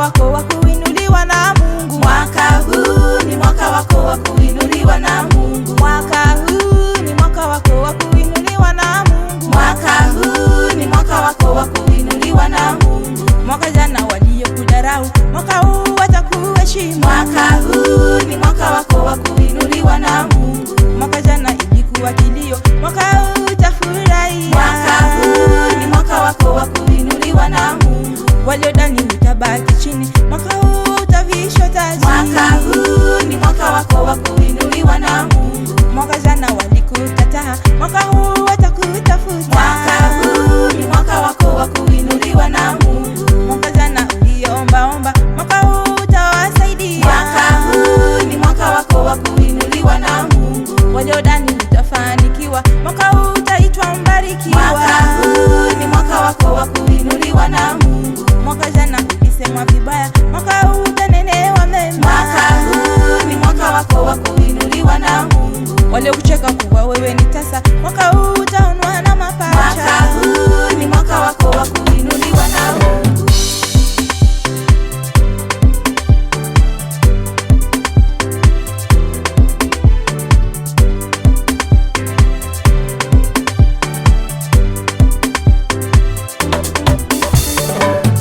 wako wa kuinuliwa na Mungu. Mwaka huu ni mwaka wako wa kuinuliwa na Mungu. Mwaka huu ni mwaka wako wa kuinuliwa na Mungu. Mwaka huu ni mwaka wako wa kuinuliwa na Mungu. Mwaka jana waliokudharau, mwaka huu watakuheshimu. Mwaka huu ni mwaka wako wa kuinuliwa na Mungu. Mwaka jana ilikuwa kilio, mwaka huu utafurahia. Mwaka huu ni mwaka wako wa kuinuliwa na Mungu. Waliodhani utabaki chini, mwaka huu utavishwa taji. Mwaka huu ni mwaka wako wa kuinuliwa na Mungu. Mwaka jana walikukataa, mwaka huu watakutafuta. Mwaka huu ni mwaka wako wa kuinuliwa na Mungu. Mwaka jana uliombaomba, mwaka huu utawasaidia. Mwaka huu ni mwaka wako wa kuinuliwa na Mungu. Waliodhani utafanikiwa, mwaka huu utaitwa mbarikiwa. Mwaka huu ni mwaka wako wa kuinuliwa na Mungu. Mwaka jana ulisemwa vibaya, mwaka huu utanenewa mema. Mwaka huu ni mwaka wako wa kuinuliwa na Mungu. Waliokucheka kuwa wewe ni tasa, mwaka huu utaonwa na mapacha. Mwaka huu ni mwaka wako wa kuinuliwa na Mungu.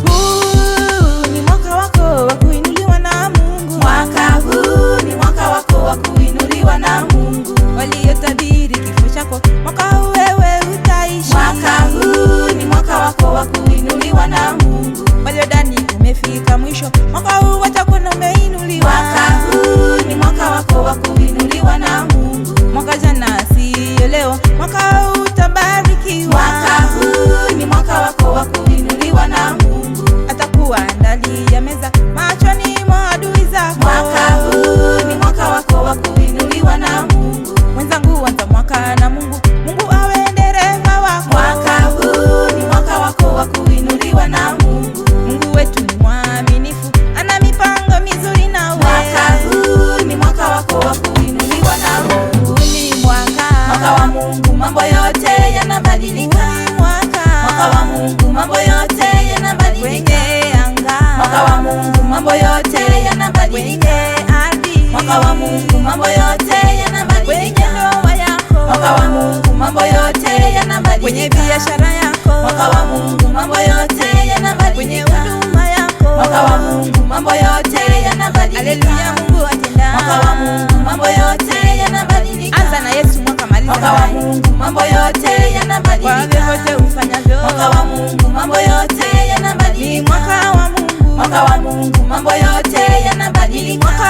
Huu ni mwaka wako wa kuinuliwa na Mungu. Mwaka huu ni mwaka wako wa kuinuliwa na Mungu. Waliotabiri kifo chako, mwaka huu wewe utaishi. Mwaka huu ni mwaka wako wa kuinuliwa na Mungu. Waliodhani umefika mwisho, mwaka huu watakuona umeinuliwa. Mwaka huu ni mwaka wako wa kuinuliwa na Mungu. Mwaka jana siyo leo, mwaka huu utabarikiwa. Mwaka huu ni mwaka wako wa kuinuliwa na Mungu. Atakuwa ndani ya meza machoni mwa adui zako. Mwaka huu ni mwaka wako wa kuinuliwa na Mungu. Mwenzangu, anza mwaka na Mungu, Mungu awe dereva wako. Mwaka huu ni mwaka wako wa kuinuliwa na Mungu. Mungu wetu ni mwaminifu, ana mipango mizuri nawe. Mwaka huu ni mwaka wako wa kuinuliwa na Mungu. Huu ni Mwaka wa Mungu, mambo yote yanabadilika. Mwaka wa Mungu, mambo yote yanabadilika. Kwenye anga, Mwaka wa Mungu, mambo yote yanabadilika. kwenye ardhi, Mwaka wa Mungu, mambo yote kwenye yanabadilika. ndoa yako, Mwaka wa Mungu, mambo yote kwenye yanabadilika. biashara yako, Mwaka wa Mungu, mambo yote kwenye yanabadilika. huduma yako. Mwaka wa Mungu, mambo yote yanabadilika. Haleluya, Mungu atenda. Mwaka wa Mungu, mambo yote yanabadilika. Anza na Yesu, mwaka maliza Mwaka wa naye. Mungu, mambo yote Kwa yanabadilika. vyovyote ufanyavyo, Mwaka wa Mungu, mambo yote ni yanabadilika. mwaka wa Mungu. Mwaka wa Mungu, mambo yote yanabadilika. Mwaka